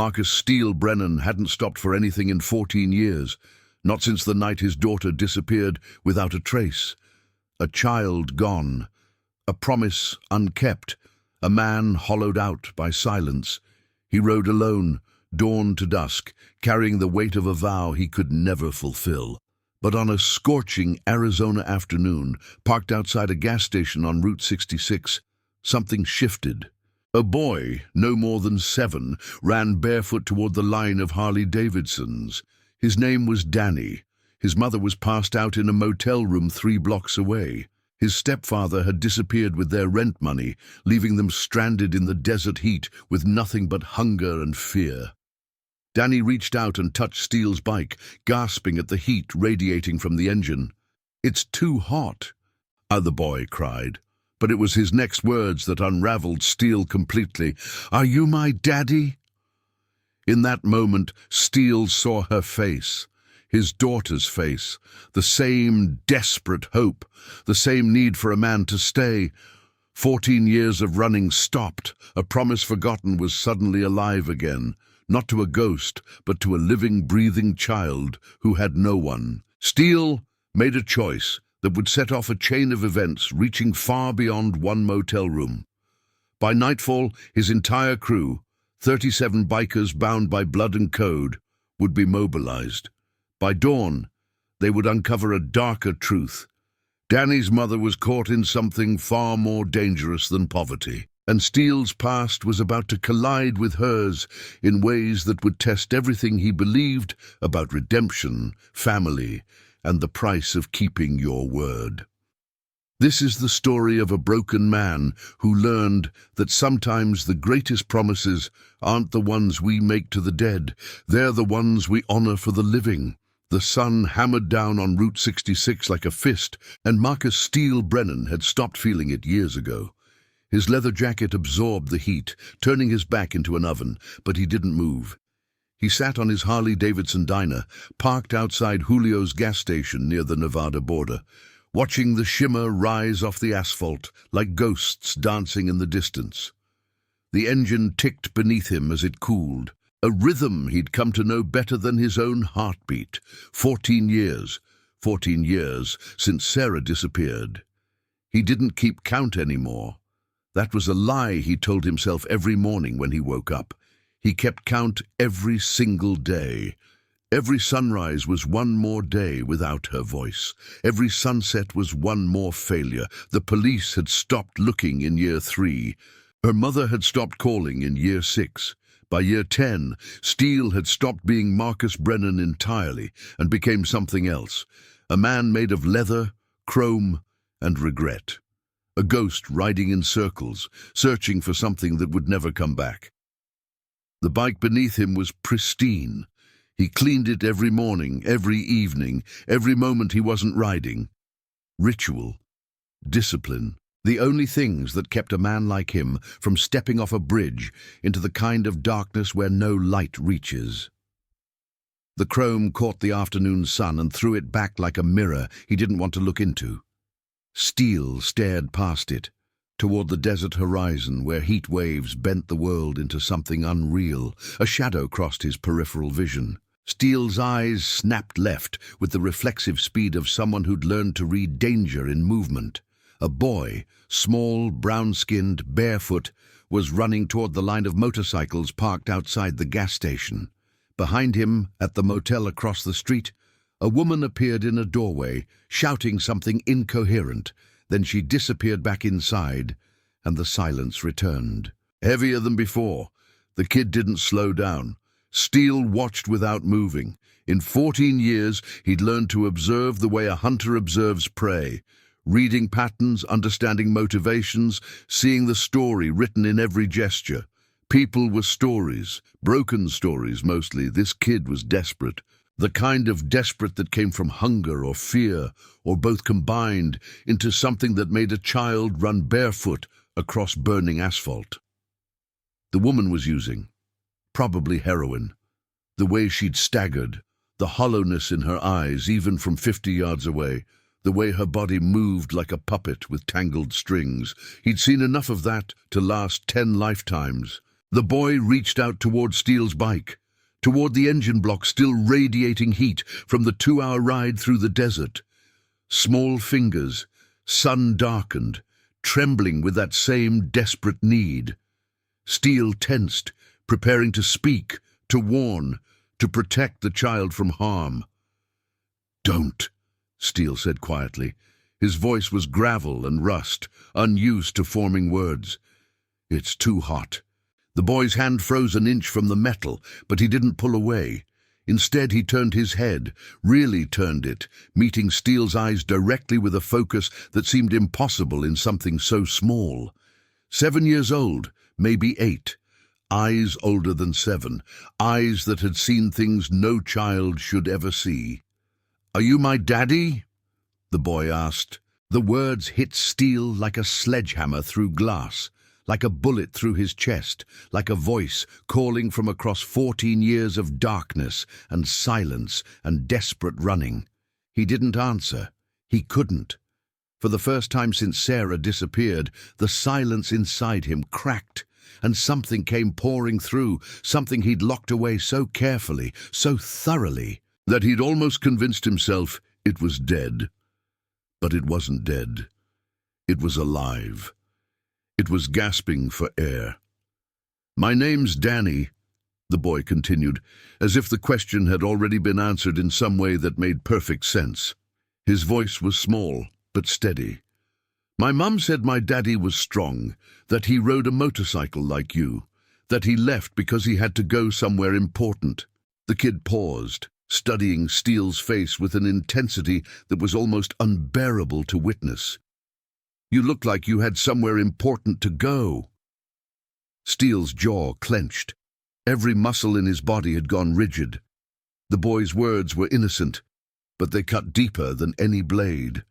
Marcus Steele Brennan hadn't stopped for anything in 14 years, not since the night his daughter disappeared without a trace. A child gone, a promise unkept, a man hollowed out by silence. He rode alone, dawn to dusk, carrying the weight of a vow he could never fulfill. But on a scorching Arizona afternoon, parked outside a gas station on Route 66, something shifted. A boy, no more than 7, ran barefoot toward the line of Harley-Davidsons. His name was Danny. His mother was passed out in a motel room 3 blocks away. His stepfather had disappeared with their rent money, leaving them stranded in the desert heat with nothing but hunger and fear. Danny reached out and touched Steele's bike, gasping at the heat radiating from the engine. "It's too hot," the boy cried. But it was his next words that unraveled Steele completely. "Are you my daddy?" In that moment, Steele saw her face, his daughter's face, the same desperate hope, the same need for a man to stay. 14 years of running stopped. A promise forgotten was suddenly alive again, not to a ghost, but to a living, breathing child who had no one. Steele made a choice that would set off a chain of events reaching far beyond one motel room. By nightfall, his entire crew, 37 bikers bound by blood and code, would be mobilized. By dawn, they would uncover a darker truth. Danny's mother was caught in something far more dangerous than poverty, and Steele's past was about to collide with hers in ways that would test everything he believed about redemption, family, and the price of keeping your word. This is the story of a broken man who learned that sometimes the greatest promises aren't the ones we make to the dead, they're the ones we honor for the living. The sun hammered down on Route 66 like a fist, and Marcus Steele Brennan had stopped feeling it years ago. His leather jacket absorbed the heat, turning his back into an oven, but he didn't move. He sat on his Harley-Davidson diner, parked outside Julio's gas station near the Nevada border, watching the shimmer rise off the asphalt like ghosts dancing in the distance. The engine ticked beneath him as it cooled, a rhythm he'd come to know better than his own heartbeat. 14 years since Sarah disappeared. He didn't keep count anymore. That was a lie he told himself every morning when he woke up. He kept count every single day. Every sunrise was one more day without her voice. Every sunset was one more failure. The police had stopped looking in year 3. Her mother had stopped calling in year 6. By year 10, Steele had stopped being Marcus Brennan entirely and became something else. A man made of leather, chrome, and regret. A ghost riding in circles, searching for something that would never come back. The bike beneath him was pristine. He cleaned it every morning, every evening, every moment he wasn't riding. Ritual, discipline, the only things that kept a man like him from stepping off a bridge into the kind of darkness where no light reaches. The chrome caught the afternoon sun and threw it back like a mirror he didn't want to look into. Steele stared past it, toward the desert horizon where heat waves bent the world into something unreal. A shadow crossed his peripheral vision. Steele's eyes snapped left with the reflexive speed of someone who'd learned to read danger in movement. A boy, small, brown-skinned, barefoot, was running toward the line of motorcycles parked outside the gas station. Behind him, at the motel across the street, a woman appeared in a doorway, shouting something incoherent. Then she disappeared back inside, and the silence returned. Heavier than before. The kid didn't slow down. Steele watched without moving. In 14 years, he'd learned to observe the way a hunter observes prey, reading patterns, understanding motivations, seeing the story written in every gesture. People were stories, broken stories mostly. This kid was desperate. The kind of desperate that came from hunger or fear, or both combined into something that made a child run barefoot across burning asphalt. The woman was using, probably heroin. The way she'd staggered, the hollowness in her eyes even from 50 yards away, the way her body moved like a puppet with tangled strings. He'd seen enough of that to last 10 lifetimes. The boy reached out toward Steele's bike, toward the engine block still radiating heat from the 2-hour ride through the desert. Small fingers, sun-darkened, trembling with that same desperate need. Steele tensed, preparing to speak, to warn, to protect the child from harm. "Don't," Steele said quietly. His voice was gravel and rust, unused to forming words. "It's too hot." The boy's hand froze an inch from the metal, but he didn't pull away. Instead, he turned his head, really turned it, meeting Steele's eyes directly with a focus that seemed impossible in something so small. 7 years old, maybe 8. Eyes older than 7. Eyes that had seen things no child should ever see. "Are you my daddy?" the boy asked. The words hit Steele like a sledgehammer through glass, like a bullet through his chest, like a voice calling from across 14 years of darkness and silence and desperate running. He didn't answer. He couldn't. For the first time since Sarah disappeared, the silence inside him cracked, and something came pouring through, something he'd locked away so carefully, so thoroughly, that he'd almost convinced himself it was dead. But it wasn't dead. It was alive. It was gasping for air. "My name's Danny," the boy continued, as if the question had already been answered in some way that made perfect sense. His voice was small, but steady. "My mum said my daddy was strong, that he rode a motorcycle like you, that he left because he had to go somewhere important." The kid paused, studying Steele's face with an intensity that was almost unbearable to witness. "You look like you had somewhere important to go." Steele's jaw clenched. Every muscle in his body had gone rigid. The boy's words were innocent, but they cut deeper than any blade.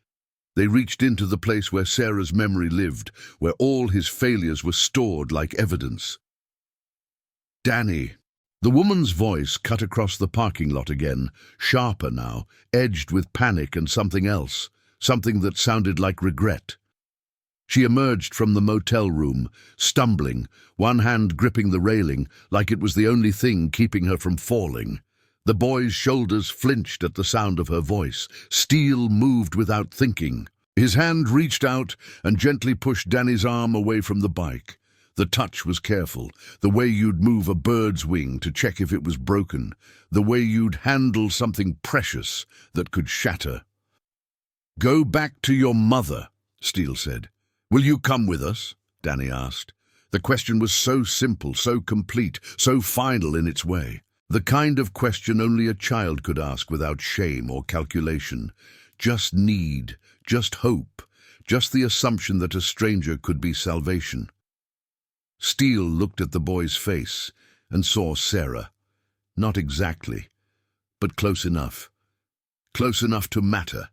They reached into the place where Sarah's memory lived, where all his failures were stored like evidence. "Danny." The woman's voice cut across the parking lot again, sharper now, edged with panic and something else, something that sounded like regret. She emerged from the motel room, stumbling, one hand gripping the railing, like it was the only thing keeping her from falling. The boy's shoulders flinched at the sound of her voice. Steele moved without thinking. His hand reached out and gently pushed Danny's arm away from the bike. The touch was careful, the way you'd move a bird's wing to check if it was broken, the way you'd handle something precious that could shatter. "Go back to your mother," Steele said. "Will you come with us?" Danny asked. The question was so simple, so complete, so final in its way. The kind of question only a child could ask without shame or calculation. Just need, just hope, just the assumption that a stranger could be salvation. Steele looked at the boy's face and saw Sarah. Not exactly, but close enough. Close enough to matter.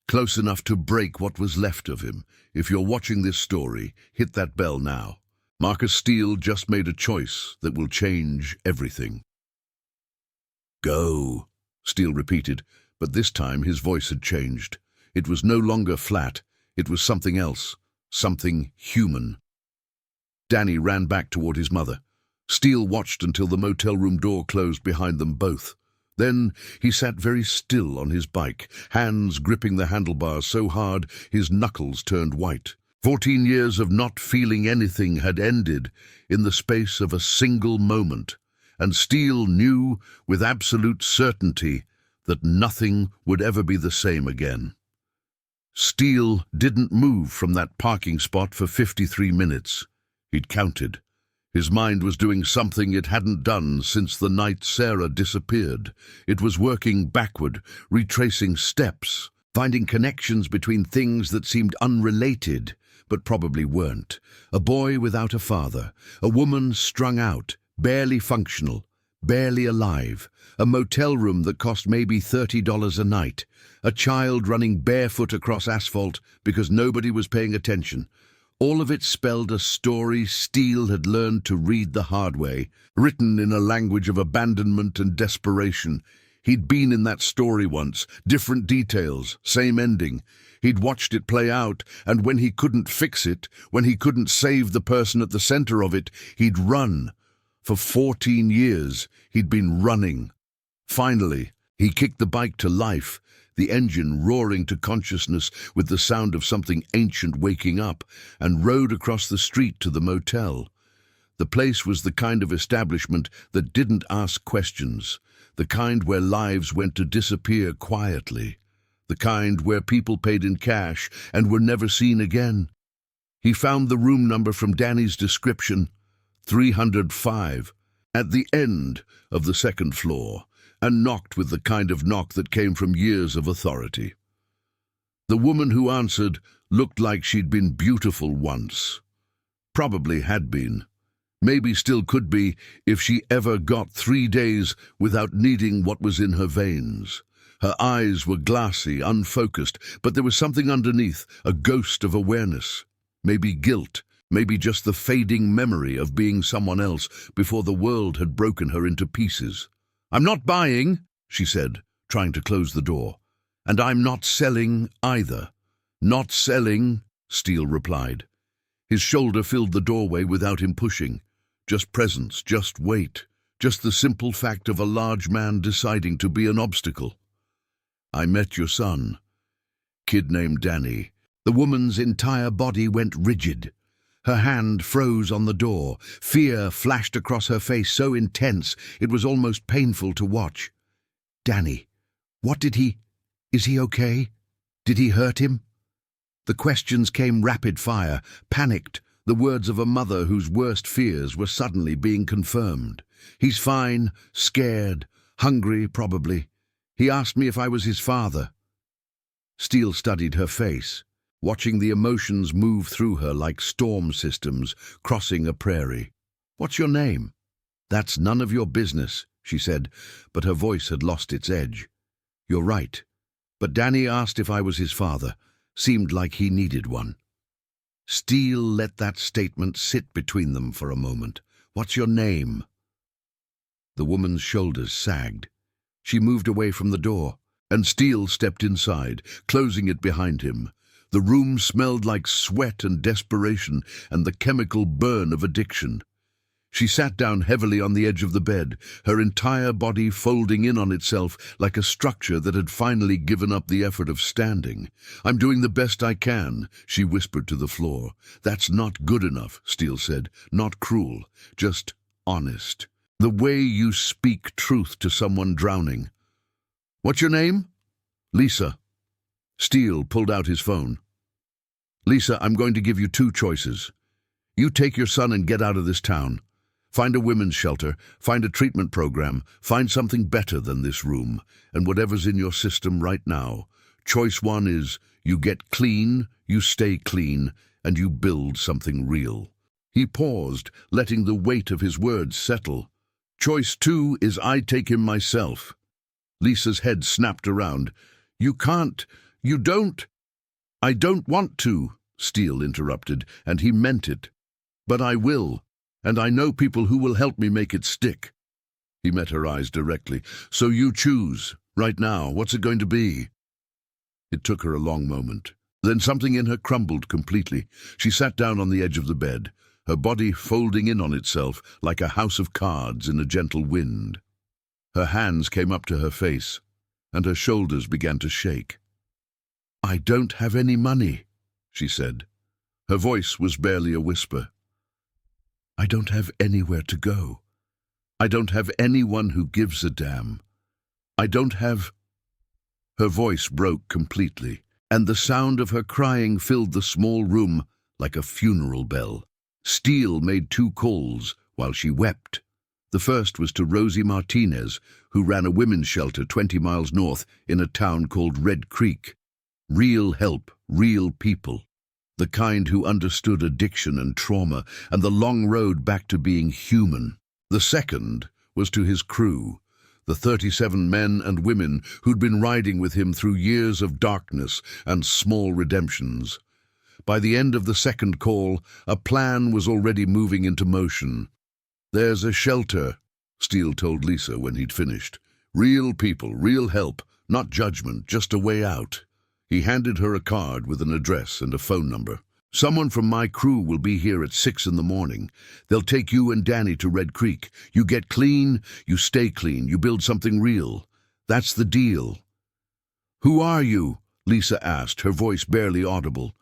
Close enough to break what was left of him. If you're watching this story, hit that bell now. Marcus Steele just made a choice that will change everything. "Go," Steele repeated, but this time his voice had changed. It was no longer flat. It was something else, something human. Danny ran back toward his mother. Steele watched until the motel room door closed behind them both. Then he sat very still on his bike, hands gripping the handlebars so hard his knuckles turned white. 14 years of not feeling anything had ended in the space of a single moment, and Steele knew with absolute certainty that nothing would ever be the same again. Steele didn't move from that parking spot for 53 minutes. He'd counted. His mind was doing something it hadn't done since the night Sarah disappeared. It was working backward, retracing steps, finding connections between things that seemed unrelated, but probably weren't. A boy without a father, a woman strung out, barely functional, barely alive, a motel room that cost maybe $30 a night, a child running barefoot across asphalt because nobody was paying attention. All of it spelled a story Steele had learned to read the hard way, written in a language of abandonment and desperation. He'd been in that story once, different details, same ending. He'd watched it play out, and when he couldn't fix it, when he couldn't save the person at the center of it, he'd run. For 14 years, he'd been running. Finally, he kicked the bike to life, the engine roaring to consciousness with the sound of something ancient waking up, and rode across the street to the motel. The place was the kind of establishment that didn't ask questions, the kind where lives went to disappear quietly, the kind where people paid in cash and were never seen again. He found the room number from Danny's description, 305, at the end of the second floor, and knocked with the kind of knock that came from years of authority. The woman who answered looked like she'd been beautiful once. Probably had been. Maybe still could be if she ever got 3 days without needing what was in her veins. Her eyes were glassy, unfocused, but there was something underneath, a ghost of awareness. Maybe guilt, maybe just the fading memory of being someone else before the world had broken her into pieces. "I'm not buying," she said, trying to close the door. "And I'm not selling either." "Not selling," Steele replied. His shoulder filled the doorway without him pushing. Just presence, just weight, just the simple fact of a large man deciding to be an obstacle. "I met your son." Kid named Danny. The woman's entire body went rigid. Her hand froze on the door. Fear flashed across her face so intense it was almost painful to watch. "Danny, what did he... Is he okay? Did he hurt him?" The questions came rapid fire, panicked, the words of a mother whose worst fears were suddenly being confirmed. "He's fine, scared, hungry, probably. He asked me if I was his father." Steele studied her face, watching the emotions move through her like storm systems crossing a prairie. "What's your name?" "That's none of your business," she said, but her voice had lost its edge. "You're right. But Danny asked if I was his father. Seemed like he needed one." Steele let that statement sit between them for a moment. "What's your name?" The woman's shoulders sagged. She moved away from the door, and Steele stepped inside, closing it behind him. The room smelled like sweat and desperation and the chemical burn of addiction. She sat down heavily on the edge of the bed, her entire body folding in on itself like a structure that had finally given up the effort of standing. "I'm doing the best I can," she whispered to the floor. "That's not good enough," Steele said. "Not cruel, just honest. The way you speak truth to someone drowning." "What's your name?" "Lisa." Steele pulled out his phone. "Lisa, I'm going to give you 2 choices. You take your son and get out of this town. Find a women's shelter, find a treatment program, find something better than this room, and whatever's in your system right now. Choice 1 is you get clean, you stay clean, and you build something real." He paused, letting the weight of his words settle. "Choice 2 is I take him myself." Lisa's head snapped around. "You can't, you don't." "I don't want to," Steele interrupted, and he meant it. "But I will. And I know people who will help me make it stick." He met her eyes directly. "So you choose, right now. What's it going to be?" It took her a long moment. Then something in her crumbled completely. She sat down on the edge of the bed, her body folding in on itself like a house of cards in a gentle wind. Her hands came up to her face, and her shoulders began to shake. "I don't have any money," she said. Her voice was barely a whisper. "I don't have anywhere to go. I don't have anyone who gives a damn. I don't have..." Her voice broke completely, and the sound of her crying filled the small room like a funeral bell. Steele made 2 calls while she wept. The first was to Rosie Martinez, who ran a women's shelter 20 miles north in a town called Red Creek. Real help, real people. The kind who understood addiction and trauma and the long road back to being human. The second was to his crew, the 37 men and women who'd been riding with him through years of darkness and small redemptions. By the end of the second call, a plan was already moving into motion. "There's a shelter," Steele told Lisa when he'd finished. Real people, real help, not judgment, just a way out. He handed her a card with an address and a phone number. Someone from my crew will be here at 6 in the morning. They'll take you and Danny to Red Creek. You get clean, you stay clean, you build something real. That's the deal. Who are you? Lisa asked, her voice barely audible.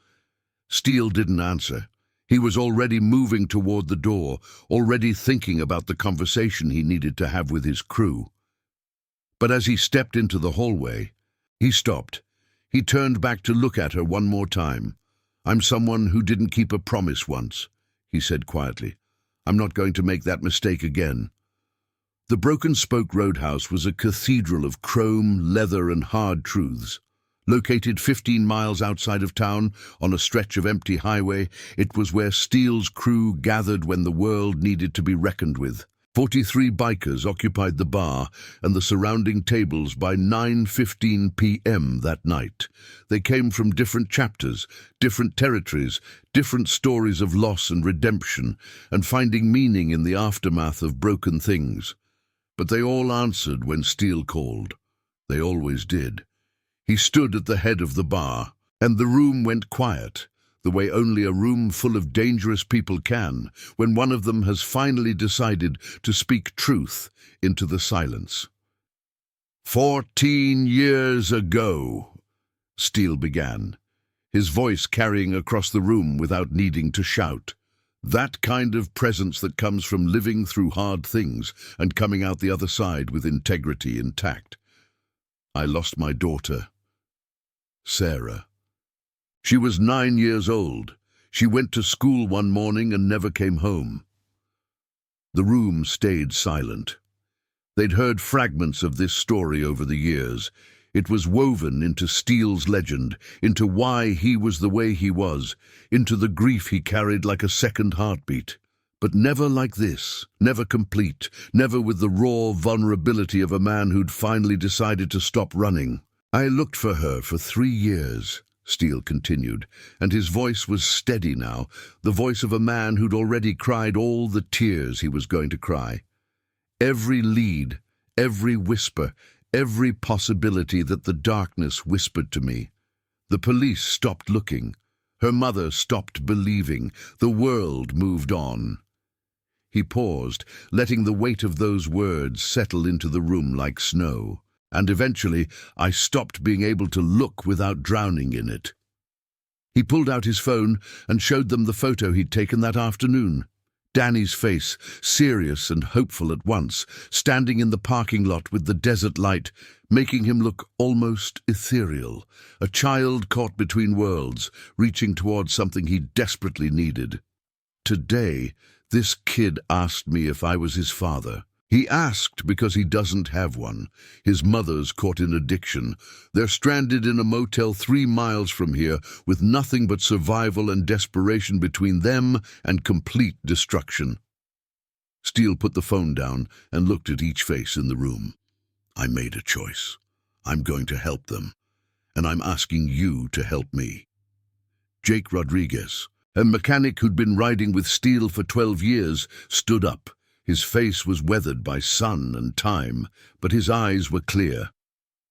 Steele didn't answer. He was already moving toward the door, already thinking about the conversation he needed to have with his crew. But as he stepped into the hallway, he stopped. He turned back to look at her one more time. I'm someone who didn't keep a promise once, he said quietly. I'm not going to make that mistake again. The Broken Spoke Roadhouse was a cathedral of chrome, leather, and hard truths. Located 15 miles outside of town, on a stretch of empty highway, it was where Steele's crew gathered when the world needed to be reckoned with. 43 bikers occupied the bar and the surrounding tables by 9:15 p.m. that night. They came from different chapters, different territories, different stories of loss and redemption, and finding meaning in the aftermath of broken things. But they all answered when Steele called. They always did. He stood at the head of the bar, and the room went quiet, the way only a room full of dangerous people can, when one of them has finally decided to speak truth into the silence. 14 years ago, Steele began, his voice carrying across the room without needing to shout. That kind of presence that comes from living through hard things and coming out the other side with integrity intact. I lost my daughter, Sarah. She was 9 years old. She went to school one morning and never came home. The room stayed silent. They'd heard fragments of this story over the years. It was woven into Steele's legend, into why he was the way he was, into the grief he carried like a second heartbeat. But never like this, never complete, never with the raw vulnerability of a man who'd finally decided to stop running. I looked for her for 3 years, Steele continued, and his voice was steady now, the voice of a man who'd already cried all the tears he was going to cry. Every lead, every whisper, every possibility that the darkness whispered to me. The police stopped looking. Her mother stopped believing. The world moved on. He paused, letting the weight of those words settle into the room like snow. And eventually I stopped being able to look without drowning in it. He pulled out his phone and showed them the photo he'd taken that afternoon. Danny's face, serious and hopeful at once, standing in the parking lot with the desert light, making him look almost ethereal, a child caught between worlds, reaching towards something he desperately needed. Today, this kid asked me if I was his father. He asked because he doesn't have one. His mother's caught in addiction. They're stranded in a motel 3 miles from here with nothing but survival and desperation between them and complete destruction. Steele put the phone down and looked at each face in the room. I made a choice. I'm going to help them, and I'm asking you to help me. Jake Rodriguez, a mechanic who'd been riding with Steele for 12 years, stood up. His face was weathered by sun and time, but his eyes were clear.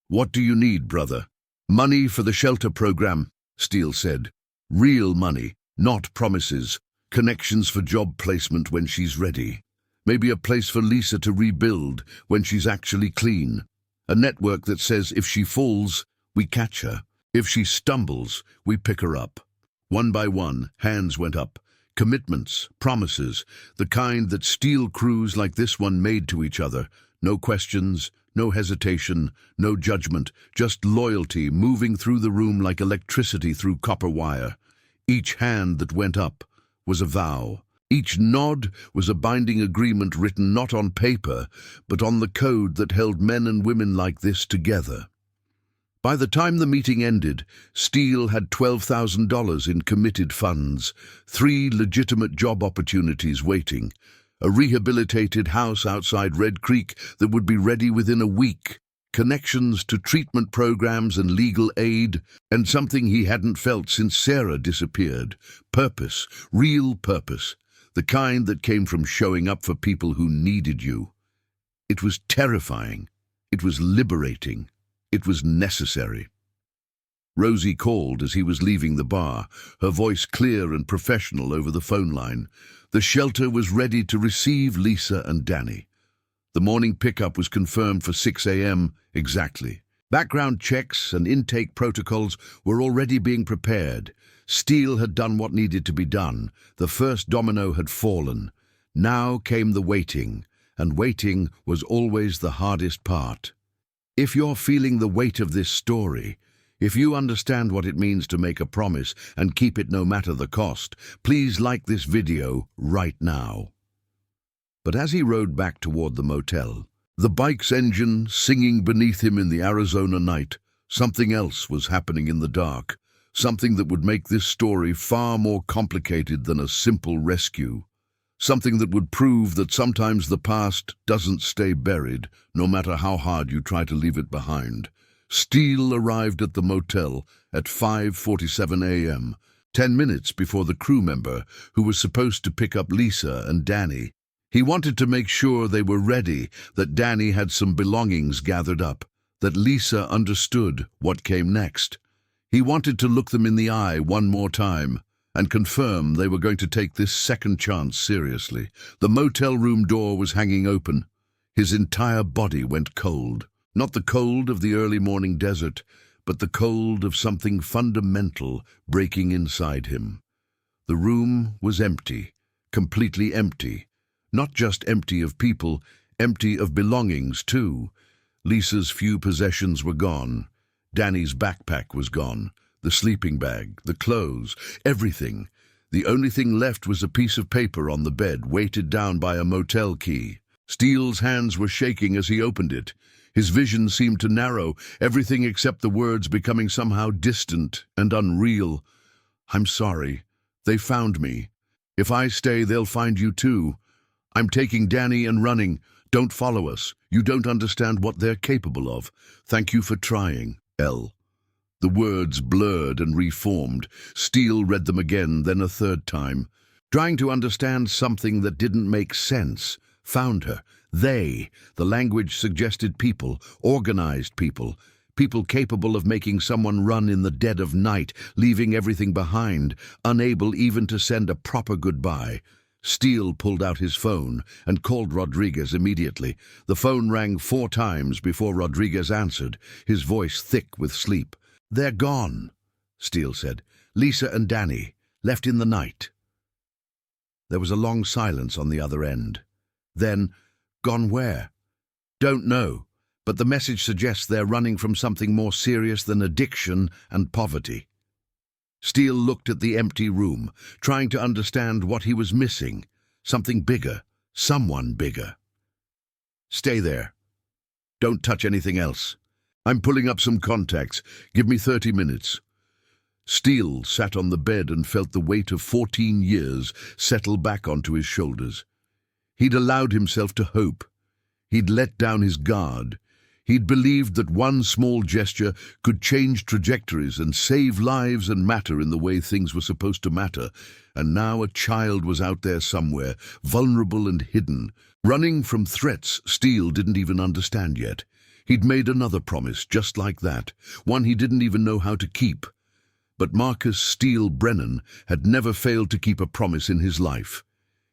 What do you need, brother? Money for the shelter program, Steele said. Real money, not promises. Connections for job placement when she's ready. Maybe a place for Lisa to rebuild when she's actually clean. A network that says if she falls, we catch her. If she stumbles, we pick her up. One by one, hands went up. Commitments, promises, the kind that steel crews like this one made to each other. No questions, no hesitation, no judgment, just loyalty moving through the room like electricity through copper wire. Each hand that went up was a vow. Each nod was a binding agreement written not on paper, but on the code that held men and women like this together. By the time the meeting ended, Steele had $12,000 in committed funds, 3 legitimate job opportunities waiting, a rehabilitated house outside Red Creek that would be ready within a week, connections to treatment programs and legal aid, and something he hadn't felt since Sarah disappeared, purpose, real purpose, the kind that came from showing up for people who needed you. It was terrifying. It was liberating. It was necessary. Rosie called as he was leaving the bar, her voice clear and professional over the phone line. The shelter was ready to receive Lisa and Danny. The morning pickup was confirmed for 6 a.m. exactly. Background checks and intake protocols were already being prepared. Steele had done what needed to be done. The first domino had fallen. Now came the waiting, and waiting was always the hardest part. If you're feeling the weight of this story, if you understand what it means to make a promise and keep it no matter the cost, please like this video right now. But as he rode back toward the motel, the bike's engine singing beneath him in the Arizona night, something else was happening in the dark, something that would make this story far more complicated than a simple rescue. Something that would prove that sometimes the past doesn't stay buried, no matter how hard you try to leave it behind. Steele arrived at the motel at 5:47 a.m., 10 minutes before the crew member who was supposed to pick up Lisa and Danny. He wanted to make sure they were ready, that Danny had some belongings gathered up, that Lisa understood what came next. He wanted to look them in the eye one more time and confirm they were going to take this second chance seriously. The motel room door was hanging open. His entire body went cold. Not the cold of the early morning desert, but the cold of something fundamental breaking inside him. The room was empty, completely empty. Not just empty of people, empty of belongings too. Lisa's few possessions were gone. Danny's backpack was gone. The sleeping bag, the clothes, everything. The only thing left was a piece of paper on the bed, weighted down by a motel key. Steele's hands were shaking as he opened it. His vision seemed to narrow, everything except the words becoming somehow distant and unreal. "I'm sorry. They found me. If I stay, they'll find you too. I'm taking Danny and running. Don't follow us. You don't understand what they're capable of. Thank you for trying, L." The words blurred and reformed. Steele read them again, then a third time. Trying to understand something that didn't make sense. Found her. They. The language suggested people, organized people. People capable of making someone run in the dead of night, leaving everything behind, unable even to send a proper goodbye. Steele pulled out his phone and called Rodriguez immediately. The phone rang 4 times before Rodriguez answered, his voice thick with sleep. "They're gone," Steele said. "Lisa and Danny, left in the night." There was a long silence on the other end. Then, "Gone where?" "Don't know, but the message suggests they're running from something more serious than addiction and poverty." Steele looked at the empty room, trying to understand what he was missing. Something bigger, someone bigger. "Stay there. Don't touch anything else. I'm pulling up some contacts. Give me 30 minutes. Steele sat on the bed and felt the weight of 14 years settle back onto his shoulders. He'd allowed himself to hope. He'd let down his guard. He'd believed that one small gesture could change trajectories and save lives and matter in the way things were supposed to matter. And now a child was out there somewhere, vulnerable and hidden, running from threats Steele didn't even understand yet. He'd made another promise just like that, one he didn't even know how to keep. But Marcus Steele Brennan had never failed to keep a promise in his life.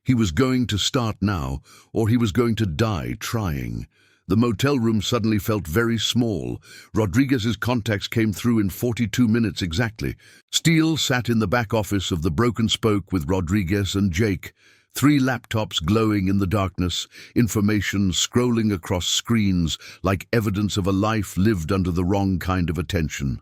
He was going to start now, or he was going to die trying. The motel room suddenly felt very small. Rodriguez's contacts came through in 42 minutes exactly. Steele sat in the back office of the Broken Spoke with Rodriguez and Jake. 3 laptops glowing in the darkness, information scrolling across screens like evidence of a life lived under the wrong kind of attention.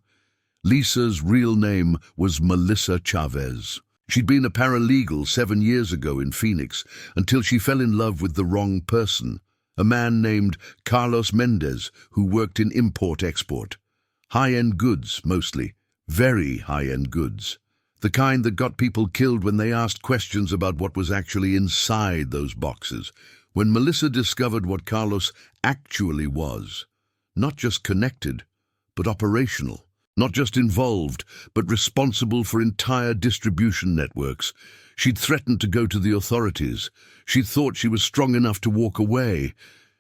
Lisa's real name was Melissa Chavez. She'd been a paralegal 7 years ago in Phoenix until she fell in love with the wrong person, a man named Carlos Mendez who worked in import-export. High-end goods, mostly. Very high-end goods. The kind that got people killed when they asked questions about what was actually inside those boxes. When Melissa discovered what Carlos actually was, not just connected, but operational. Not just involved, but responsible for entire distribution networks. She'd threatened to go to the authorities. She'd thought she was strong enough to walk away.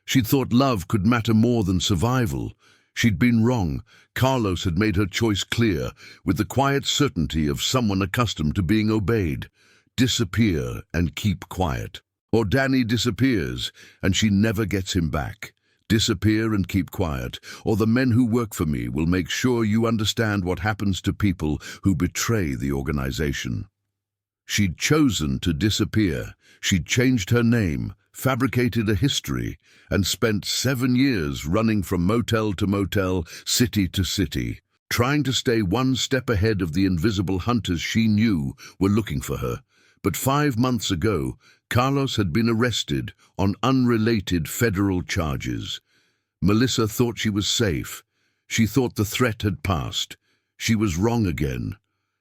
She'd thought love could matter more than survival. She'd been wrong. Carlos had made her choice clear, with the quiet certainty of someone accustomed to being obeyed. Disappear and keep quiet. Or Danny disappears, and she never gets him back. Disappear and keep quiet, or the men who work for me will make sure you understand what happens to people who betray the organization. She'd chosen to disappear. She'd changed her name, fabricated a history, and spent 7 years running from motel to motel, city to city, trying to stay one step ahead of the invisible hunters she knew were looking for her. But 5 months ago, Carlos had been arrested on unrelated federal charges. Melissa thought she was safe. She thought the threat had passed. She was wrong again.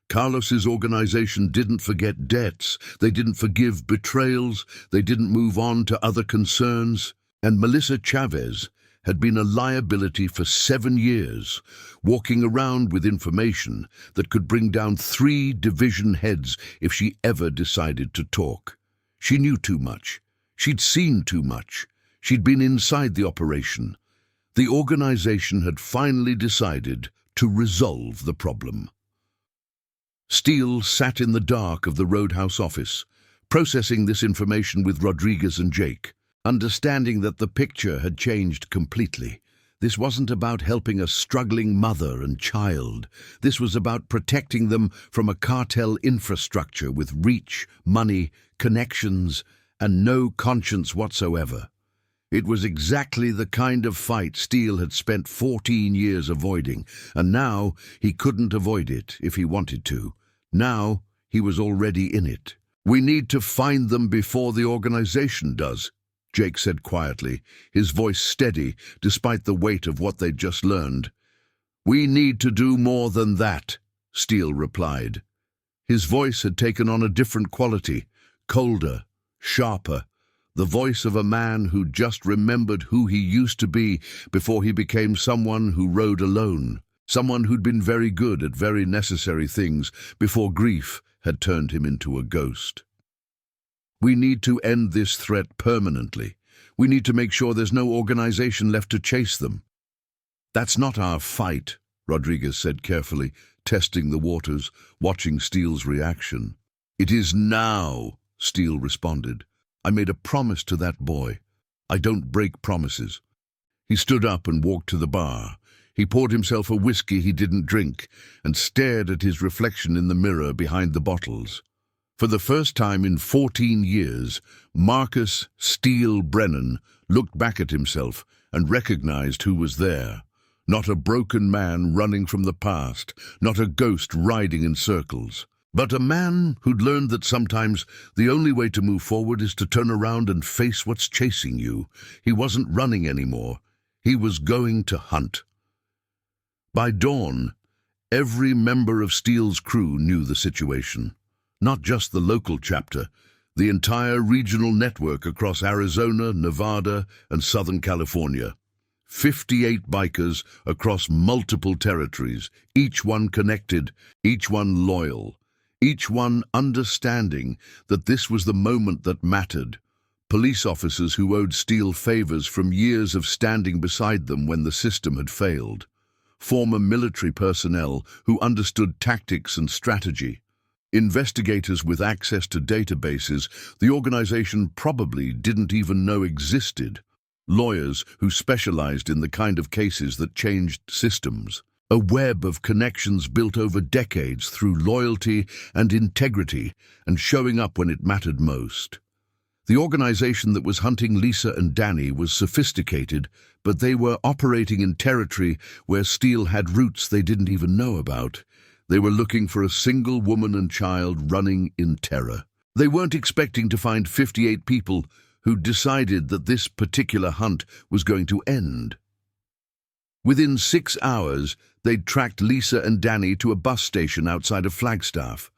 Carlos's organization didn't forget debts. They didn't forgive betrayals. They didn't move on to other concerns. And Melissa Chavez had been a liability for 7 years, walking around with information that could bring down 3 division heads if she ever decided to talk. She knew too much. She'd seen too much. She'd been inside the operation. The organization had finally decided to resolve the problem. Steele sat in the dark of the Roadhouse office, processing this information with Rodriguez and Jake, understanding that the picture had changed completely. This wasn't about helping a struggling mother and child. This was about protecting them from a cartel infrastructure with reach, money, connections, and no conscience whatsoever. It was exactly the kind of fight Steele had spent 14 years avoiding, and now he couldn't avoid it if he wanted to. Now he was already in it. "We need to find them before the organization does," Jake said quietly, his voice steady despite the weight of what they'd just learned. "We need to do more than that," Steele replied. His voice had taken on a different quality, colder, sharper, the voice of a man who just remembered who he used to be before he became someone who rode alone, someone who'd been very good at very necessary things before grief had turned him into a ghost. "We need to end this threat permanently. We need to make sure there's no organization left to chase them." "That's not our fight," Rodriguez said carefully, testing the waters, watching Steele's reaction. "It is now," Steele responded. "I made a promise to that boy. I don't break promises." He stood up and walked to the bar. He poured himself a whiskey he didn't drink and stared at his reflection in the mirror behind the bottles. For the first time in 14 years, Marcus Steele Brennan looked back at himself and recognized who was there. Not a broken man running from the past, not a ghost riding in circles, but a man who'd learned that sometimes the only way to move forward is to turn around and face what's chasing you. He wasn't running anymore. He was going to hunt. By dawn, every member of Steele's crew knew the situation. Not just the local chapter, the entire regional network across Arizona, Nevada, and Southern California. 58 bikers across multiple territories, each one connected, each one loyal, each one understanding that this was the moment that mattered. Police officers who owed Steele favors from years of standing beside them when the system had failed. Former military personnel who understood tactics and strategy. Investigators with access to databases the organization probably didn't even know existed. Lawyers who specialized in the kind of cases that changed systems. A web of connections built over decades through loyalty and integrity and showing up when it mattered most. The organization that was hunting Lisa and Danny was sophisticated, but they were operating in territory where Steele had roots they didn't even know about. They were looking for a single woman and child running in terror. They weren't expecting to find 58 people who decided that this particular hunt was going to end. Within 6 hours, they'd tracked Lisa and Danny to a bus station outside of Flagstaff.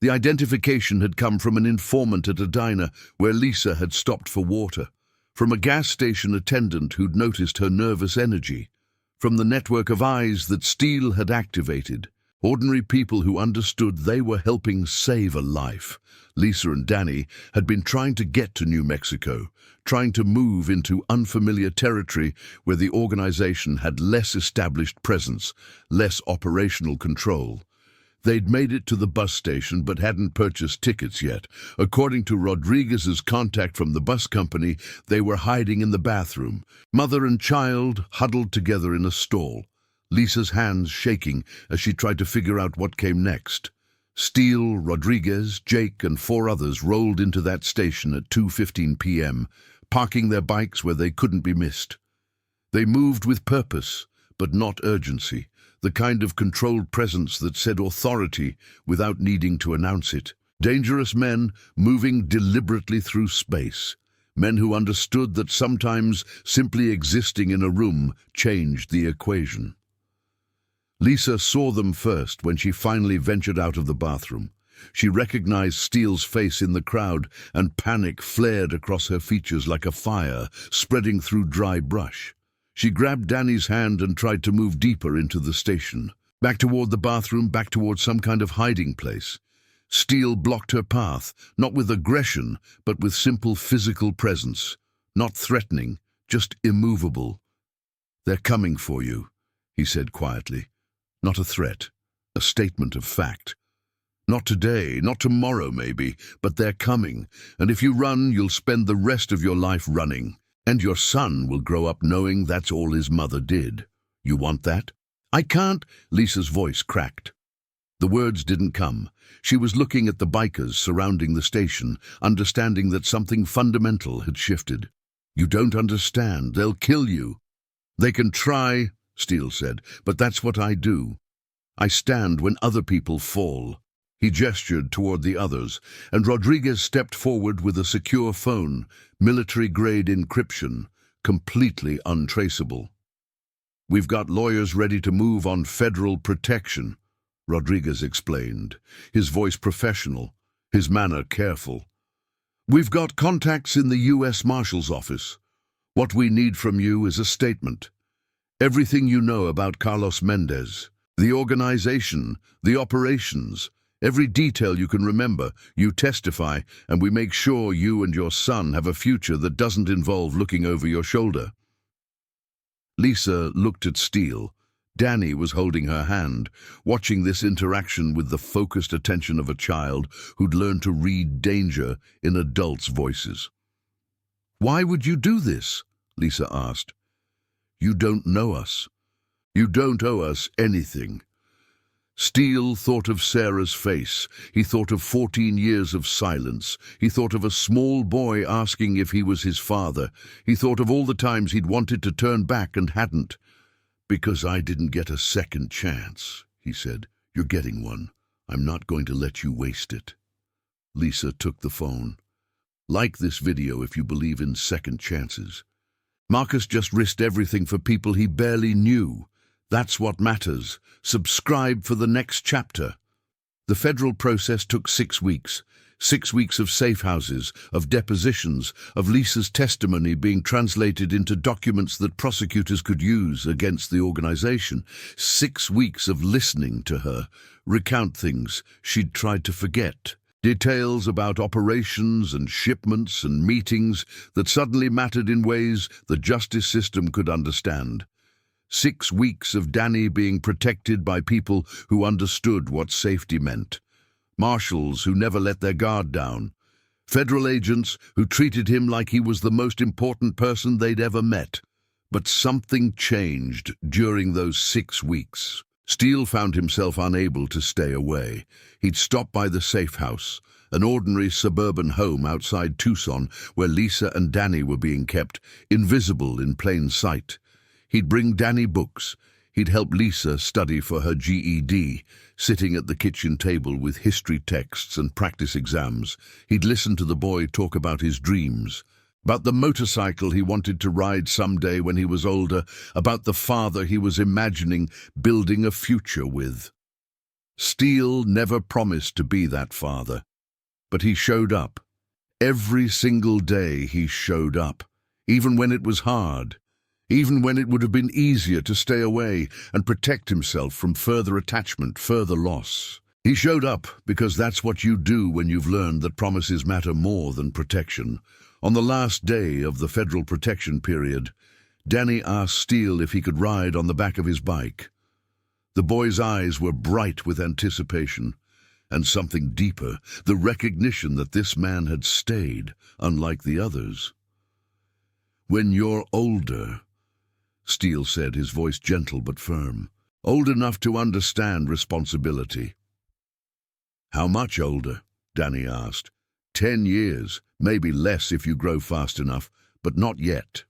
The identification had come from an informant at a diner where Lisa had stopped for water, from a gas station attendant who'd noticed her nervous energy, from the network of eyes that Steele had activated. Ordinary people who understood they were helping save a life. Lisa and Danny had been trying to get to New Mexico, trying to move into unfamiliar territory where the organization had less established presence, less operational control. They'd made it to the bus station but hadn't purchased tickets yet. According to Rodriguez's contact from the bus company, they were hiding in the bathroom, mother and child huddled together in a stall, Lisa's hands shaking as she tried to figure out what came next. Steele, Rodriguez, Jake, and 4 others rolled into that station at 2:15 p.m., parking their bikes where they couldn't be missed. They moved with purpose, but not urgency, the kind of controlled presence that said authority without needing to announce it. Dangerous men moving deliberately through space. Men who understood that sometimes simply existing in a room changed the equation. Lisa saw them first when she finally ventured out of the bathroom. She recognized Steele's face in the crowd, and panic flared across her features like a fire spreading through dry brush. She grabbed Danny's hand and tried to move deeper into the station. Back toward the bathroom, back toward some kind of hiding place. Steele blocked her path, not with aggression, but with simple physical presence. Not threatening, just immovable. "They're coming for you," he said quietly. Not a threat, a statement of fact. Not today, not tomorrow maybe, but they're coming, and if you run, you'll spend the rest of your life running. And your son will grow up knowing that's all his mother did. You want that? "I can't," Lisa's voice cracked. The words didn't come. She was looking at the bikers surrounding the station, understanding that something fundamental had shifted. "You don't understand. They'll kill you." "They can try," Steele said, "but that's what I do. I stand when other people fall." He gestured toward the others, and Rodriguez stepped forward with a secure phone, military-grade encryption, completely untraceable. "We've got lawyers ready to move on federal protection," Rodriguez explained, his voice professional, his manner careful. "We've got contacts in the U.S. Marshal's office. What we need from you is a statement. Everything you know about Carlos Mendez, the organization, the operations, every detail you can remember, you testify, and we make sure you and your son have a future that doesn't involve looking over your shoulder." Lisa looked at Steele. Danny was holding her hand, watching this interaction with the focused attention of a child who'd learned to read danger in adults' voices. "Why would you do this?" Lisa asked. "You don't know us. You don't owe us anything." Steele thought of Sarah's face. He thought of 14 years of silence. He thought of a small boy asking if he was his father. He thought of all the times he'd wanted to turn back and hadn't. "Because I didn't get a second chance," he said. "You're getting one. I'm not going to let you waste it." Lisa took the phone. "Like this video if you believe in second chances. Marcus just risked everything for people he barely knew. That's what matters. Subscribe for the next chapter." The federal process took 6 weeks. 6 weeks of safe houses, of depositions, of Lisa's testimony being translated into documents that prosecutors could use against the organization. 6 weeks of listening to her recount things she'd tried to forget. Details about operations and shipments and meetings that suddenly mattered in ways the justice system could understand. 6 weeks of Danny being protected by people who understood what safety meant. Marshals who never let their guard down. Federal agents who treated him like he was the most important person they'd ever met. But something changed during those 6 weeks. Steele found himself unable to stay away. He'd stop by the safe house, an ordinary suburban home outside Tucson where Lisa and Danny were being kept, invisible in plain sight. He'd bring Danny books. He'd help Lisa study for her GED, sitting at the kitchen table with history texts and practice exams. He'd listen to the boy talk about his dreams, about the motorcycle he wanted to ride someday when he was older, about the father he was imagining building a future with. Steele never promised to be that father, but he showed up. Every single day he showed up, even when it was hard. even when it would have been easier to stay away and protect himself from further attachment, further loss. He showed up because that's what you do when you've learned that promises matter more than protection. On the last day of the federal protection period, Danny asked Steele if he could ride on the back of his bike. The boy's eyes were bright with anticipation, and something deeper, the recognition that this man had stayed, unlike the others. "When you're older," Steele said, his voice gentle but firm, "old enough to understand responsibility." "How much older?" Danny asked. 10 years, maybe less if you grow fast enough, but not yet."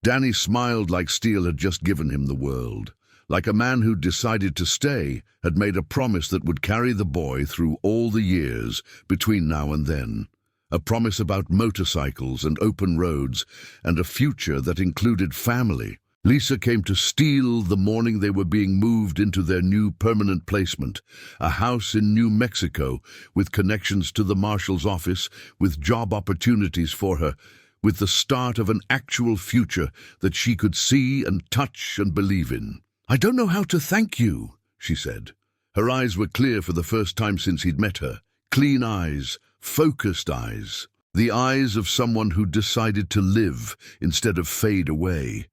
Danny smiled like Steele had just given him the world. Like a man who'd decided to stay, had made a promise that would carry the boy through all the years between now and then. A promise about motorcycles and open roads, and a future that included family. Lisa came to Steele the morning they were being moved into their new permanent placement, a house in New Mexico with connections to the marshal's office, with job opportunities for her, with the start of an actual future that she could see and touch and believe in. "I don't know how to thank you," she said. Her eyes were clear for the first time since he'd met her. Clean eyes, focused eyes. The eyes of someone who decided to live instead of fade away.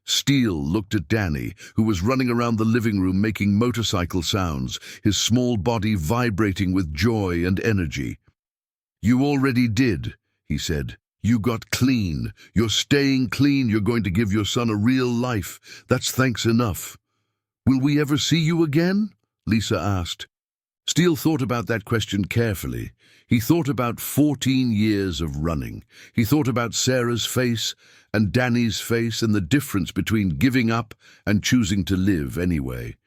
Steele looked at Danny, who was running around the living room making motorcycle sounds, his small body vibrating with joy and energy. "You already did," he said. "You got clean. You're staying clean. You're going to give your son a real life. That's thanks enough." "Will we ever see you again?" Lisa asked. Steele thought about that question carefully. He thought about 14 years of running. He thought about Sarah's face and Danny's face and the difference between giving up and choosing to live anyway.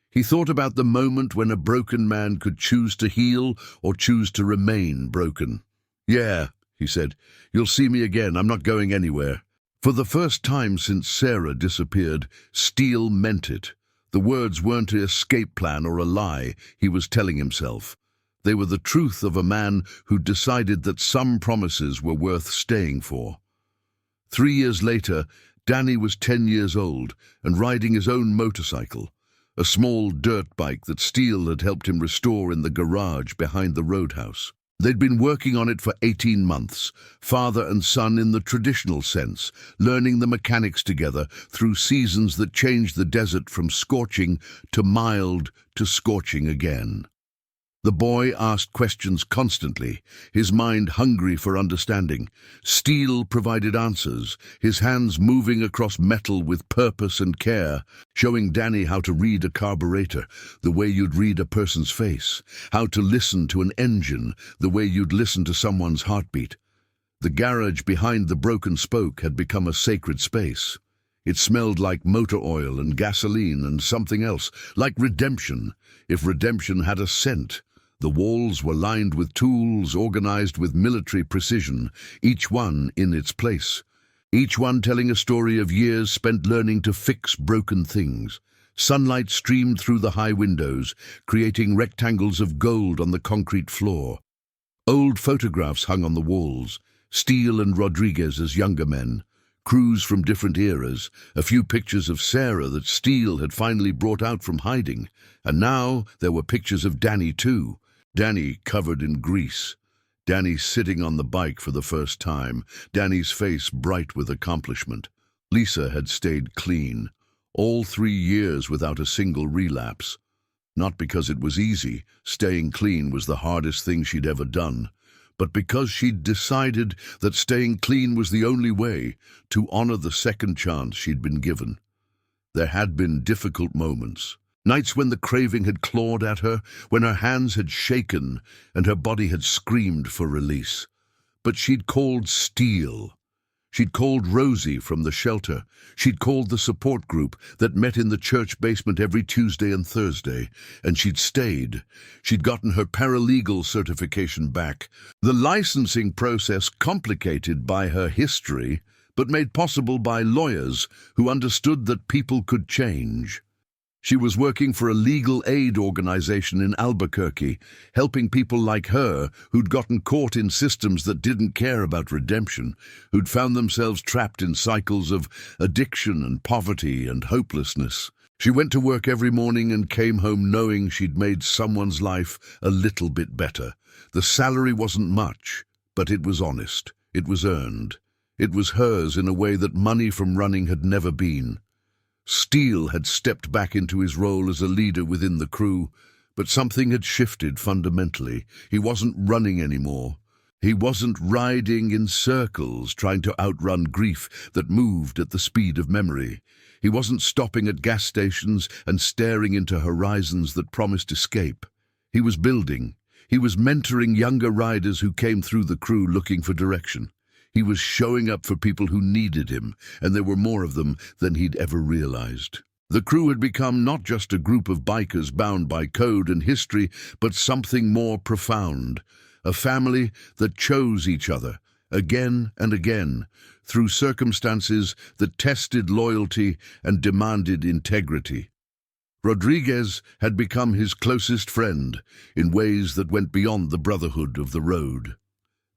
He thought about the moment when a broken man could choose to heal or choose to remain broken. "Yeah," he said, "you'll see me again. I'm not going anywhere." For the first time since Sarah disappeared, Steele meant it. The words weren't an escape plan or a lie he was telling himself. They were the truth of a man who decided that some promises were worth staying for. 3 years later, Danny was 10 years old and riding his own motorcycle, a small dirt bike that Steele had helped him restore in the garage behind the roadhouse. They'd been working on it for 18 months, father and son in the traditional sense, learning the mechanics together through seasons that changed the desert from scorching to mild to scorching again. The boy asked questions constantly, his mind hungry for understanding. Steele provided answers, his hands moving across metal with purpose and care, showing Danny how to read a carburetor, the way you'd read a person's face, how to listen to an engine, the way you'd listen to someone's heartbeat. The garage behind the broken spoke had become a sacred space. It smelled like motor oil and gasoline and something else, like redemption, if redemption had a scent. The walls were lined with tools organized with military precision, each one in its place. Each one telling a story of years spent learning to fix broken things. Sunlight streamed through the high windows, creating rectangles of gold on the concrete floor. Old photographs hung on the walls, Steele and Rodriguez as younger men, crews from different eras, a few pictures of Sarah that Steele had finally brought out from hiding, and now there were pictures of Danny too. Danny covered in grease. Danny sitting on the bike for the first time, Danny's face bright with accomplishment. Lisa had stayed clean, all 3 years without a single relapse. Not because it was easy, staying clean was the hardest thing she'd ever done, but because she'd decided that staying clean was the only way to honor the second chance she'd been given. There had been difficult moments. Nights when the craving had clawed at her, when her hands had shaken and her body had screamed for release. But she'd called Steele. She'd called Rosie from the shelter. She'd called the support group that met in the church basement every Tuesday and Thursday, and she'd stayed. She'd gotten her paralegal certification back, the licensing process complicated by her history, but made possible by lawyers who understood that people could change. She was working for a legal aid organization in Albuquerque, helping people like her who'd gotten caught in systems that didn't care about redemption, who'd found themselves trapped in cycles of addiction and poverty and hopelessness. She went to work every morning and came home knowing she'd made someone's life a little bit better. The salary wasn't much, but it was honest. It was earned. It was hers in a way that money from running had never been. Steele had stepped back into his role as a leader within the crew, but something had shifted fundamentally. He wasn't running anymore. He wasn't riding in circles, trying to outrun grief that moved at the speed of memory. He wasn't stopping at gas stations and staring into horizons that promised escape. He was building. He was mentoring younger riders who came through the crew looking for direction. He was showing up for people who needed him, and there were more of them than he'd ever realized. The crew had become not just a group of bikers bound by code and history, but something more profound. A family that chose each other, again and again, through circumstances that tested loyalty and demanded integrity. Rodriguez had become his closest friend in ways that went beyond the brotherhood of the road.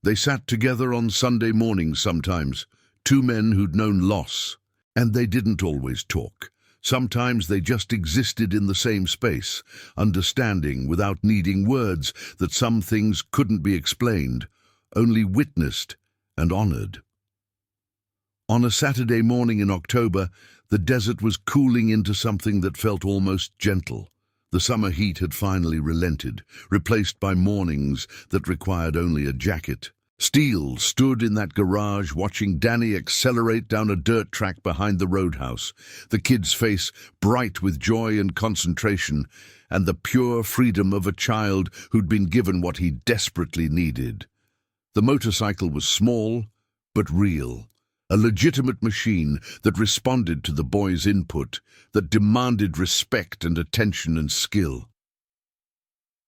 They sat together on Sunday mornings sometimes, two men who'd known loss, and they didn't always talk. Sometimes they just existed in the same space, understanding without needing words that some things couldn't be explained, only witnessed and honored. On a Saturday morning in October, the desert was cooling into something that felt almost gentle. The summer heat had finally relented, replaced by mornings that required only a jacket. Steele stood in that garage watching Danny accelerate down a dirt track behind the roadhouse, the kid's face bright with joy and concentration, and the pure freedom of a child who'd been given what he desperately needed. The motorcycle was small, but real. A legitimate machine that responded to the boy's input, that demanded respect and attention and skill.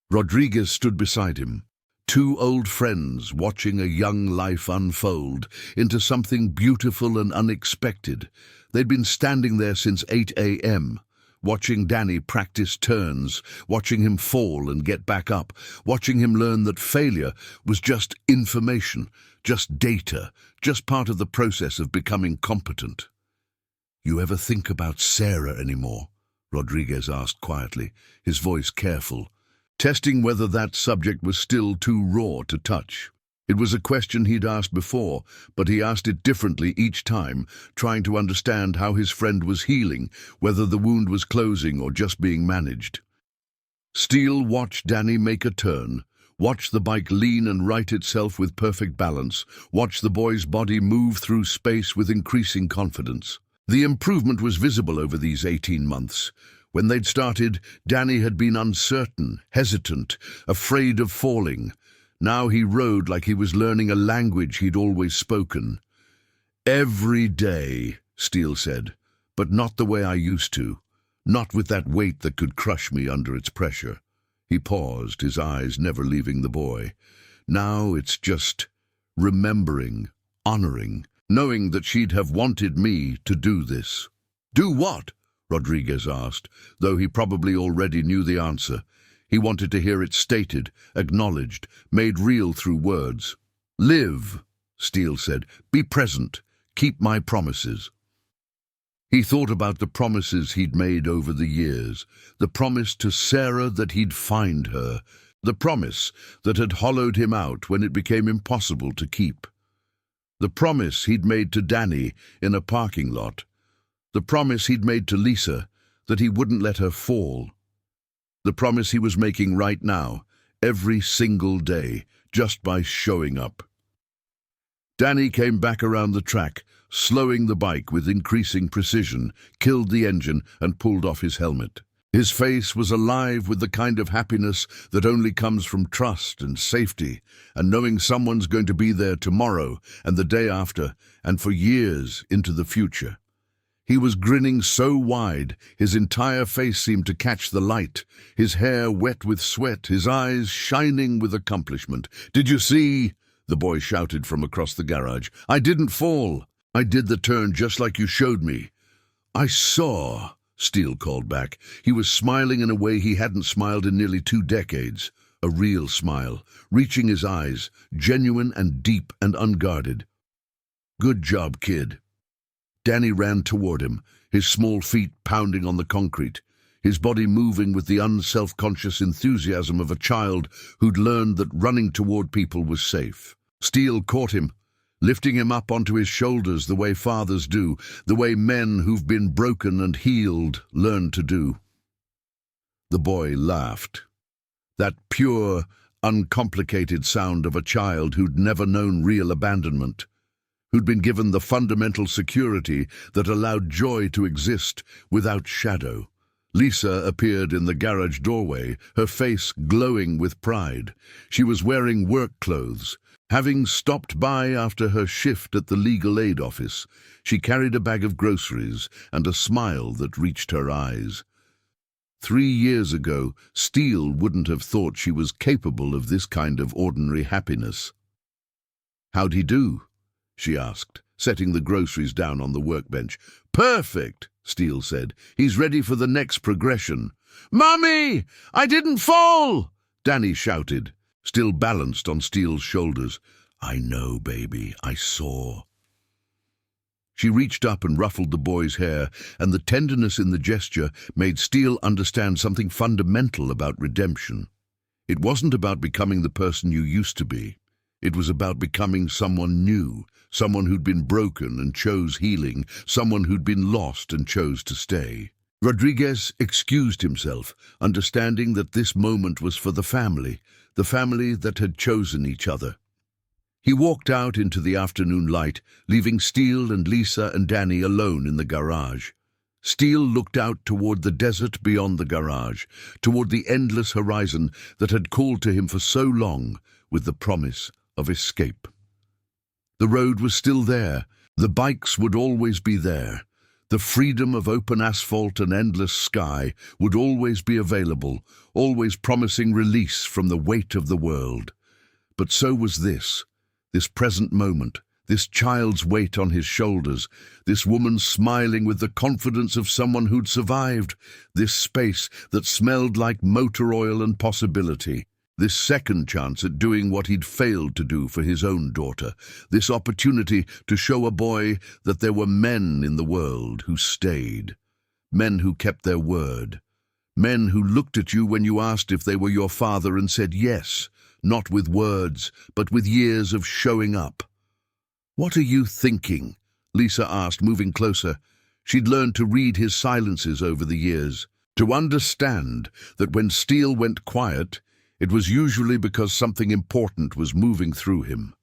Rodriguez stood beside him, two old friends watching a young life unfold into something beautiful and unexpected. They'd been standing there since 8 a.m., watching Danny practice turns, watching him fall and get back up, watching him learn that failure was just information, just data, just part of the process of becoming competent. "You ever think about Sarah anymore?" Rodriguez asked quietly, his voice careful, testing whether that subject was still too raw to touch. It was a question he'd asked before, but he asked it differently each time, trying to understand how his friend was healing, whether the wound was closing or just being managed. Steele watched Danny make a turn, watch the bike lean and right itself with perfect balance, watch the boy's body move through space with increasing confidence. The improvement was visible over these 18 months. When they'd started, Danny had been uncertain, hesitant, afraid of falling. Now he rode like he was learning a language he'd always spoken. "Every day," Steele said, "but not the way I used to. Not with that weight that could crush me under its pressure." He paused, his eyes never leaving the boy. "Now it's just remembering, honoring, knowing that she'd have wanted me to do this." "Do what?" Rodriguez asked, though he probably already knew the answer. He wanted to hear it stated, acknowledged, made real through words. "Live," Steele said. "Be present. Keep my promises." He thought about the promises he'd made over the years, the promise to Sarah that he'd find her, the promise that had hollowed him out when it became impossible to keep, the promise he'd made to Danny in a parking lot, the promise he'd made to Lisa that he wouldn't let her fall, the promise he was making right now, every single day, just by showing up. Danny came back around the track, slowing the bike with increasing precision, killed the engine and pulled off his helmet. His face was alive with the kind of happiness that only comes from trust and safety, and knowing someone's going to be there tomorrow and the day after, and for years into the future. He was grinning so wide, his entire face seemed to catch the light, his hair wet with sweat, his eyes shining with accomplishment. "Did you see?" the boy shouted from across the garage. "I didn't fall. I did the turn just like you showed me." "I saw," Steele called back. He was smiling in a way he hadn't smiled in nearly 2 decades. A real smile, reaching his eyes, genuine and deep and unguarded. "Good job, kid." Danny ran toward him, his small feet pounding on the concrete, his body moving with the unself-conscious enthusiasm of a child who'd learned that running toward people was safe. Steele caught him, lifting him up onto his shoulders the way fathers do, the way men who've been broken and healed learn to do. The boy laughed. That pure, uncomplicated sound of a child who'd never known real abandonment, who'd been given the fundamental security that allowed joy to exist without shadow. Lisa appeared in the garage doorway, her face glowing with pride. She was wearing work clothes. Having stopped by after her shift at the legal aid office, she carried a bag of groceries and a smile that reached her eyes. 3 years ago, Steele wouldn't have thought she was capable of this kind of ordinary happiness. "How'd he do?" she asked, setting the groceries down on the workbench. "Perfect," Steele said. "He's ready for the next progression." "Mummy, I didn't fall!" Danny shouted, still balanced on Steele's shoulders. "I know, baby, I saw." She reached up and ruffled the boy's hair, and the tenderness in the gesture made Steele understand something fundamental about redemption. It wasn't about becoming the person you used to be. It was about becoming someone new, someone who'd been broken and chose healing, someone who'd been lost and chose to stay. Rodriguez excused himself, understanding that this moment was for the family that had chosen each other. He walked out into the afternoon light, leaving Steele and Lisa and Danny alone in the garage. Steele looked out toward the desert beyond the garage, toward the endless horizon that had called to him for so long with the promise of escape. The road was still there. The bikes would always be there. The freedom of open asphalt and endless sky would always be available, always promising release from the weight of the world. But so was this present moment, this child's weight on his shoulders, this woman smiling with the confidence of someone who'd survived, this space that smelled like motor oil and possibility, this second chance at doing what he'd failed to do for his own daughter, this opportunity to show a boy that there were men in the world who stayed, men who kept their word, men who looked at you when you asked if they were your father and said yes, not with words, but with years of showing up. "What are you thinking?" Lisa asked, moving closer. She'd learned to read his silences over the years, to understand that when Steele went quiet, it was usually because something important was moving through him.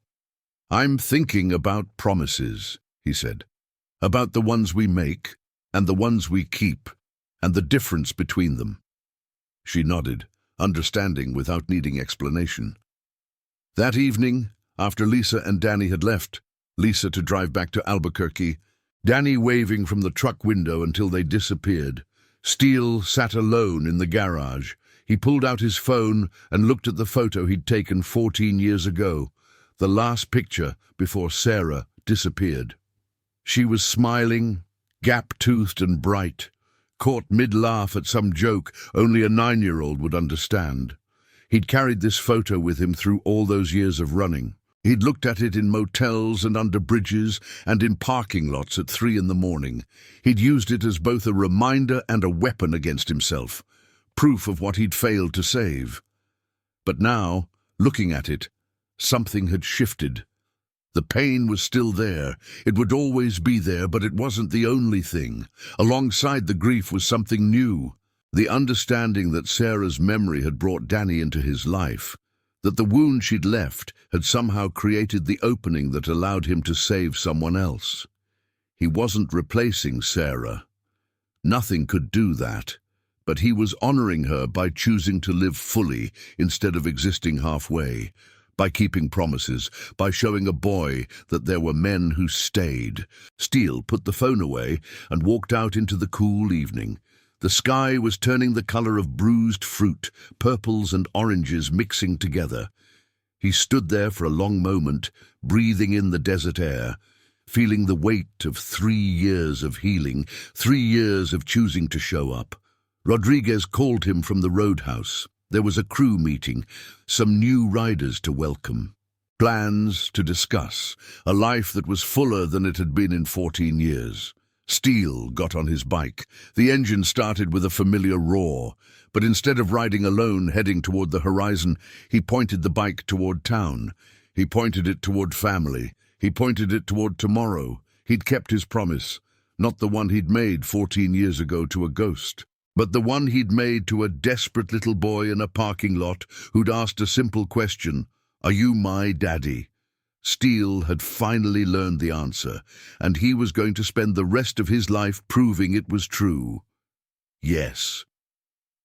"I'm thinking about promises," he said, "about the ones we make and the ones we keep, and the difference between them." She nodded, understanding without needing explanation. That evening, after Lisa and Danny had left, Lisa to drive back to Albuquerque, Danny waving from the truck window until they disappeared, Steele sat alone in the garage. He pulled out his phone and looked at the photo he'd taken 14 years ago, the last picture before Sarah disappeared. She was smiling, gap-toothed and bright, caught mid-laugh at some joke only a 9-year-old would understand. He'd carried this photo with him through all those years of running. He'd looked at it in motels and under bridges and in parking lots at 3 in the morning. He'd used it as both a reminder and a weapon against himself, proof of what he'd failed to save. But now, looking at it, something had shifted. The pain was still there. It would always be there, but it wasn't the only thing. Alongside the grief was something new. The understanding that Sarah's memory had brought Danny into his life, that the wound she'd left had somehow created the opening that allowed him to save someone else. He wasn't replacing Sarah. Nothing could do that, but he was honoring her by choosing to live fully instead of existing halfway, by keeping promises, by showing a boy that there were men who stayed. Steele put the phone away and walked out into the cool evening. The sky was turning the color of bruised fruit, purples and oranges mixing together. He stood there for a long moment, breathing in the desert air, feeling the weight of 3 years of healing, 3 years of choosing to show up. Rodriguez called him from the roadhouse. There was a crew meeting, some new riders to welcome, plans to discuss, a life that was fuller than it had been in 14 years. Steele got on his bike. The engine started with a familiar roar, but instead of riding alone heading toward the horizon, he pointed the bike toward town. He pointed it toward family. He pointed it toward tomorrow. He'd kept his promise, not the one he'd made 14 years ago to a ghost, but the one he'd made to a desperate little boy in a parking lot who'd asked a simple question, "Are you my daddy?" Steele had finally learned the answer, and he was going to spend the rest of his life proving it was true. Yes.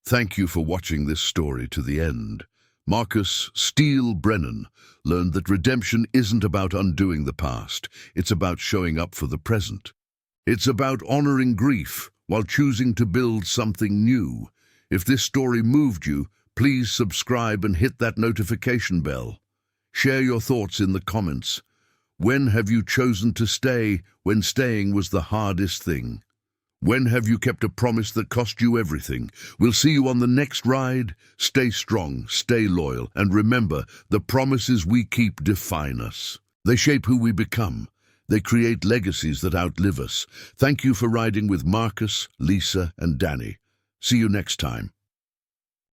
Thank you for watching this story to the end. Marcus Steele Brennan learned that redemption isn't about undoing the past, it's about showing up for the present. It's about honoring grief while choosing to build something new. If this story moved you, please subscribe and hit that notification bell. Share your thoughts in the comments. When have you chosen to stay when staying was the hardest thing? When have you kept a promise that cost you everything? We'll see you on the next ride. Stay strong, stay loyal, and remember, the promises we keep define us. They shape who we become. They create legacies that outlive us. Thank you for riding with Marcus, Lisa, and Danny. See you next time.